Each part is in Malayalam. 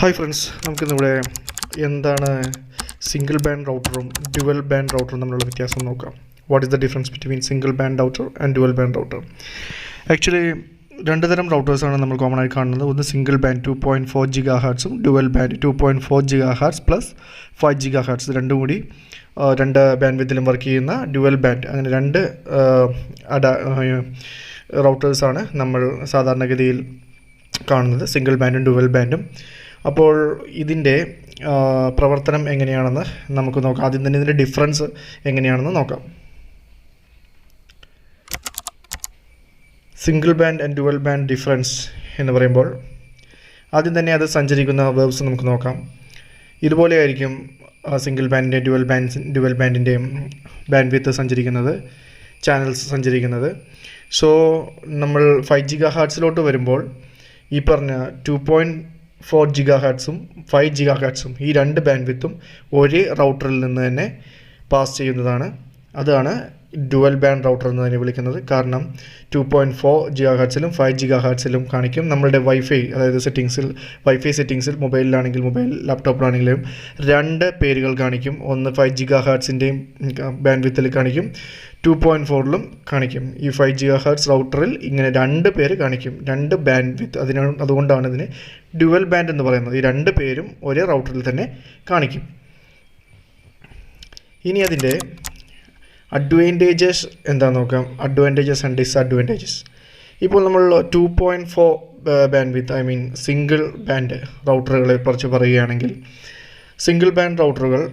ഹായ് ഫ്രണ്ട്സ്, നമുക്കിന്നിവിടെ എന്താണ് സിംഗിൾ ബാൻഡ് റൗട്ടറും ഡ്യുവൽ ബാൻഡ് റൗട്ടറും തമ്മിലുള്ള വ്യത്യാസം നോക്കാം. What is the difference between single band router and dual band router? Actually രണ്ട് തരം റൗട്ടേഴ്സാണ് നമ്മൾ കോമൺ ആയി കാണുന്നത്. ഒന്ന് single band 2.4 GHz dual band 2.4 GHz plus 5 GHz, രണ്ടും കൂടി രണ്ട് ബാൻഡ് വിത്തിലും വർക്ക് ചെയ്യുന്ന ഡ്യുവൽ ബാൻഡ്. അങ്ങനെ രണ്ട് റൗട്ടേഴ്സാണ് നമ്മൾ സാധാരണഗതിയിൽ കാണുന്നത്, സിംഗിൾ ബാൻഡും ഡ്യുവൽ ബാൻഡും. അപ്പോൾ ഇതിൻ്റെ പ്രവർത്തനം എങ്ങനെയാണെന്ന് നമുക്ക് നോക്കാം. ആദ്യം തന്നെ ഇതിൻ്റെ ഡിഫറൻസ് എങ്ങനെയാണെന്ന് നോക്കാം. Single band and dual band difference എന്ന് പറയുമ്പോൾ ആദ്യം തന്നെ അത് സഞ്ചരിക്കുന്ന വേവ്സ് നമുക്ക് നോക്കാം. ഇതുപോലെ ആയിരിക്കും സിംഗിൾ ബാൻഡിൻ്റെയും ഡ്യുവൽ ബാൻഡിൻ്റെയും ബാൻഡ് വിത്ത് സഞ്ചരിക്കുന്നത്, ചാനൽസ് സഞ്ചരിക്കുന്നത്. സോ നമ്മൾ 5 GHz വരുമ്പോൾ ഈ പറഞ്ഞ 2.4 GHz 5 GHz ഈ രണ്ട് ബാൻഡ് വിത്തും ഒരേ റൗട്ടറിൽ നിന്ന് തന്നെ പാസ് ചെയ്യുന്നതാണ്. അതാണ് ഡ്യുവൽ ബാൻഡ് റൗട്ടർ എന്ന് തന്നെ വിളിക്കുന്നത്. കാരണം 2.4 GHz 5 GHz കാണിക്കും. നമ്മളുടെ വൈഫൈ, അതായത് വൈഫൈ സെറ്റിങ്സിൽ മൊബൈലിലാണെങ്കിൽ ലാപ്ടോപ്പിലാണെങ്കിലും രണ്ട് പേരുകൾ കാണിക്കും. ഒന്ന് 5 GHzൻ്റെയും ബാൻഡ് വിത്തിൽ കാണിക്കും, 2.4ലും കാണിക്കും. ഈ 5 GHz റൗട്ടറിൽ ഇങ്ങനെ രണ്ട് പേര് കാണിക്കും, രണ്ട് ബാൻഡ് വിത്ത്. അതുകൊണ്ടാണ് ഇതിന് ഡ്യുവൽ ബാൻഡ് എന്ന് പറയുന്നത്. ഈ രണ്ട് പേരും ഒരേ റൗട്ടറിൽ തന്നെ കാണിക്കും. ഇനി അതിൻ്റെ അഡ്വാൻറ്റേജസ് എന്താണെന്ന് നോക്കാം. Advantages and disadvantages. ഇപ്പോൾ നമ്മൾ 2.4 ബാൻഡ് വിത്ത് സിംഗിൾ ബാൻഡ് റൗട്ടറുകളെ കുറിച്ച് പറയുകയാണെങ്കിൽ, സിംഗിൾ ബാൻഡ് റൗട്ടറുകൾ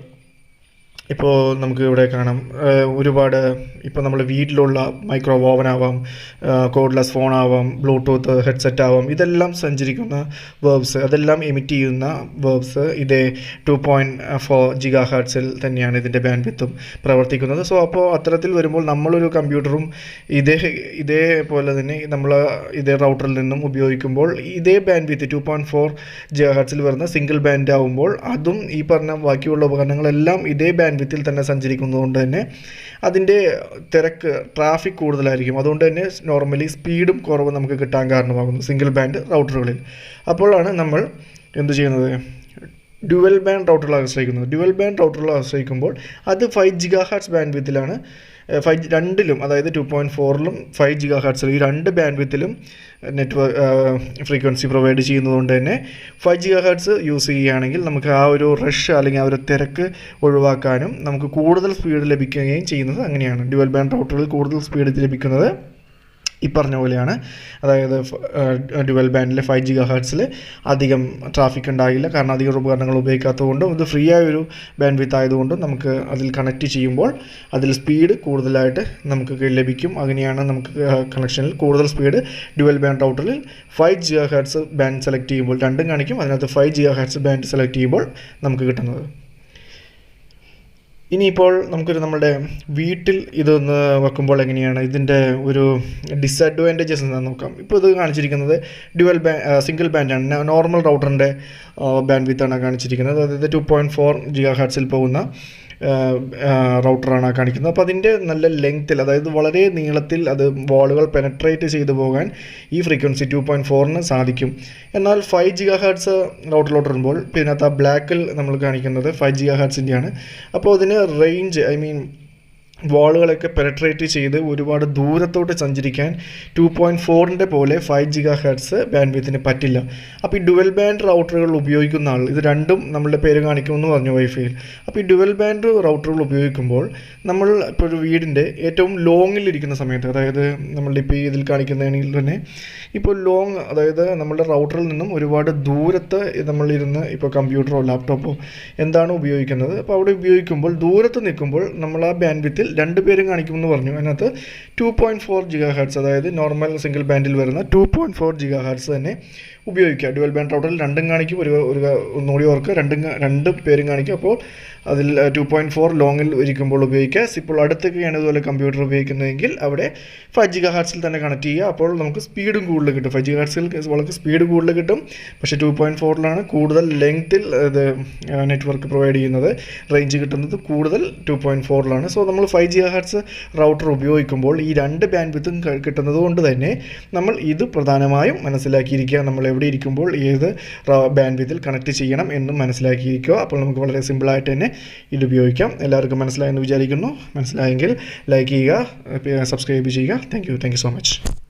ഇപ്പോൾ നമുക്ക് ഇവിടെ കാണാം. ഒരുപാട് ഇപ്പോൾ നമ്മൾ വീട്ടിലുള്ള മൈക്രോ ഓവനാവാം, കോഡ്ലെസ് ഫോണാവാം, ബ്ലൂടൂത്ത് ഹെഡ്സെറ്റ് ആവാം, ഇതെല്ലാം സഞ്ചരിക്കുന്ന വേവ്സ്, അതെല്ലാം എമിറ്റ് ചെയ്യുന്ന വേവ്സ് ഇതേ 2.4 GHz തന്നെയാണ് ഇതിൻ്റെ ബാൻഡ് വിത്തും പ്രവർത്തിക്കുന്നത്. സോ അപ്പോൾ അത്തരത്തിൽ വരുമ്പോൾ നമ്മളൊരു കമ്പ്യൂട്ടറും ഇതേപോലെ തന്നെ നമ്മൾ ഇതേ റൗട്ടറിൽ നിന്നും ഉപയോഗിക്കുമ്പോൾ ഇതേ ബാൻഡ് വിത്ത് 2.4 GHz വരുന്ന സിംഗിൾ ബാൻഡ് ആവുമ്പോൾ അതും ഈ പറഞ്ഞ ബാക്കിയുള്ള ഉപകരണങ്ങളെല്ലാം ഇതേ ബാൻഡ് വിത്തിൽ തന്നെ സഞ്ചരിക്കുന്നതുകൊണ്ട് തന്നെ അതിൻ്റെ ട്രാഫിക് കൂടുതലായിരിക്കും. അതുകൊണ്ട് തന്നെ നോർമലി സ്പീഡും കുറവ് നമുക്ക് കിട്ടാൻ കാരണമാകുന്നു സിംഗിൾ ബാൻഡ് റൗട്ടറുകളിൽ. അപ്പോഴാണ് നമ്മൾ എന്ത് ചെയ്യുന്നത്, ഡ്യുവൽ ബാൻഡ് റൗട്ടറുകൾ ആശ്രയിക്കുന്നത്. ഡ്യുവൽ ബാൻഡ് റൗട്ടറുകൾ ആശ്രയിക്കുമ്പോൾ അത് 5 GHz ബാൻഡ് വിത്തിലാണ്, രണ്ടിലും, അതായത് 2.4ലും 5 GHz ഈ രണ്ട് ബാൻഡ് വിത്തിലും ഫ്രീക്വൻസി പ്രൊവൈഡ് ചെയ്യുന്നതുകൊണ്ട് തന്നെ 5 GHz യൂസ് ചെയ്യുകയാണെങ്കിൽ നമുക്ക് ആ ഒരു റഷ് അല്ലെങ്കിൽ ആ ഒരു തിരക്ക് ഒഴിവാക്കാനും നമുക്ക് കൂടുതൽ സ്പീഡ് ലഭിക്കുകയും ചെയ്യുന്നത് അങ്ങനെയാണ്. ഡ്യുവൽ ബാൻഡ് റൗട്ടറുകളിൽ കൂടുതൽ സ്പീഡ് ലഭിക്കുന്നത് ഈ പറഞ്ഞ പോലെയാണ്. അതായത് ഡ്യുവൽ ബാൻഡിൽ 5 GHz അധികം ട്രാഫിക് ഉണ്ടാകില്ല, കാരണം അധികം ഉപകരണങ്ങൾ ഉപയോഗിക്കാത്തതുകൊണ്ടും ഇത് ഫ്രീ ആയൊരു ബാൻഡ് വിത്ത് ആയതുകൊണ്ടും നമുക്ക് അതിൽ കണക്ട് ചെയ്യുമ്പോൾ അതിൽ സ്പീഡ് കൂടുതലായിട്ട് നമുക്ക് ലഭിക്കും. അങ്ങനെയാണ് നമുക്ക് കണക്ഷനിൽ കൂടുതൽ സ്പീഡ് ഡ്യുവൽ ബാൻഡ് റൗട്ടറിൽ 5 GHz ബാൻഡ് സെലക്ട് ചെയ്യുമ്പോൾ രണ്ടും കാണിക്കും. അതിനകത്ത് 5 GHz ബാൻഡ് സെലക്ട് ചെയ്യുമ്പോൾ നമുക്ക് കിട്ടുന്നത്. ഇനിയിപ്പോൾ നമ്മുടെ വീട്ടിൽ ഇതൊന്ന് വെക്കുമ്പോൾ എങ്ങനെയാണ് ഇതിൻ്റെ ഒരു ഡിസഡ്വാൻറ്റേജസ് എന്താണെന്ന് നോക്കാം. ഇപ്പോൾ ഇത് കാണിച്ചിരിക്കുന്നത് സിംഗിൾ ബാൻഡാണ്, നോർമൽ റൗട്ടറിൻ്റെ ബാൻഡ് വിത്താണ് കാണിച്ചിരിക്കുന്നത്. അതായത് 2.4 GHz പോകുന്ന റൗട്ടറാണ് കാണിക്കുന്നത്. അപ്പോൾ അതിൻ്റെ നല്ല ലെങ്ത്തിൽ, അതായത് വളരെ നീളത്തിൽ അത് വാളുകൾ പെനട്രേറ്റ് ചെയ്തു പോകാൻ ഈ ഫ്രീക്വൻസി 2.4ന് സാധിക്കും. എന്നാൽ 5 GHz റൗട്ടറിലോട്ട് വരുമ്പോൾ പിന്നെ ആ ബ്ലാക്കിൽ നമ്മൾ കാണിക്കുന്നത് 5 GHzൻ്റെയാണ്. അപ്പോൾ അതിന് റേഞ്ച് വാളുകളൊക്കെ പെനട്രേറ്റ് ചെയ്ത് ഒരുപാട് ദൂരത്തോട്ട് സഞ്ചരിക്കാൻ 2.4ൻ്റെ പോലെ 5 GHz ബാൻഡ് വിത്തിന് പറ്റില്ല. അപ്പോൾ ഈ ഡ്യുവൽ ബാൻഡ് റൗട്ടറുകൾ ഉപയോഗിക്കുന്ന ആൾ, ഇത് രണ്ടും നമ്മളുടെ പേര് കാണിക്കുമെന്ന് പറഞ്ഞു വൈഫൈയിൽ. അപ്പോൾ ഈ ഡ്യുവൽ ബാൻഡ് റൗട്ടറുകൾ ഉപയോഗിക്കുമ്പോൾ നമ്മൾ ഇപ്പോൾ ഒരു വീടിൻ്റെ ഏറ്റവും ലോങ്ങിലിരിക്കുന്ന സമയത്ത്, അതായത് നമ്മളുടെ ഇപ്പോൾ ഇതിൽ കാണിക്കുന്നതാണെങ്കിൽ തന്നെ ഇപ്പോൾ ലോങ്, അതായത് നമ്മളുടെ റൗട്ടറിൽ നിന്നും ഒരുപാട് ദൂരത്ത് നമ്മളിരുന്ന് ഇപ്പോൾ കമ്പ്യൂട്ടറോ ലാപ്ടോപ്പോ എന്താണ് ഉപയോഗിക്കുന്നത്, അപ്പോൾ അവിടെ ഉപയോഗിക്കുമ്പോൾ ദൂരത്ത് നിൽക്കുമ്പോൾ നമ്മൾ ആ ബാൻഡ് വിത്തിൽ രണ്ട് പേരും കാണിക്കുമെന്ന് പറഞ്ഞു. അതിനകത്ത് 2.4 GHz, അതായത് നോർമൽ സിംഗിൾ ബാൻഡിൽ വരുന്ന 2.4 GHz തന്നെ ഉപയോഗിക്കുക. ഡ്യുവൽ ബാൻഡ് റൗട്ടറിൽ രണ്ടും കാണിക്കും, ഒന്നുകൂടി ഓർക്ക് രണ്ട് പേരും കാണിക്കും. അപ്പോൾ അതിൽ 2.4 ലോങ്ങിൽ ഇരിക്കുമ്പോൾ ഉപയോഗിക്കുക. ഇപ്പോൾ അടുത്തൊക്കെയാണ് ഇതുപോലെ കമ്പ്യൂട്ടർ ഉപയോഗിക്കുന്നതെങ്കിൽ അവിടെ 5 GHz തന്നെ കണക്ട് ചെയ്യുക. അപ്പോൾ നമുക്ക് സ്പീഡും കൂടുതൽ കിട്ടും. 5 GHz വളരെ സ്പീഡ് കൂടുതൽ കിട്ടും. പക്ഷേ 2.4ലാണ് കൂടുതൽ ലെങ്ത്തിൽ ഇത് നെറ്റ്വർക്ക് പ്രൊവൈഡ് ചെയ്യുന്നത്, റേഞ്ച് കിട്ടുന്നത് കൂടുതൽ 2.4ലാണ്. സോ നമ്മൾ 5 GHz റൗട്ടർ ഉപയോഗിക്കുമ്പോൾ ഈ രണ്ട് ബാൻഡ് വിത്തും കിട്ടുന്നത് കൊണ്ട് തന്നെ നമ്മൾ ഇത് പ്രധാനമായും മനസ്സിലാക്കിയിരിക്കുക. നമ്മൾ എവിടെ ഇരിക്കുമ്പോൾ ഏത് ബാൻഡ് വിത്തിൽ കണക്ട് ചെയ്യണം എന്നും മനസ്സിലാക്കിയിരിക്കുക. അപ്പോൾ നമുക്ക് വളരെ സിമ്പിളായിട്ട് തന്നെ ഇത് ഉപയോഗിക്കാം. എല്ലാവർക്കും മനസ്സിലായെന്ന് വിചാരിക്കുന്നു. മനസ്സിലായെങ്കിൽ ലൈക്ക് ചെയ്യുക, സബ്സ്ക്രൈബ് ചെയ്യുക. Thank you so much.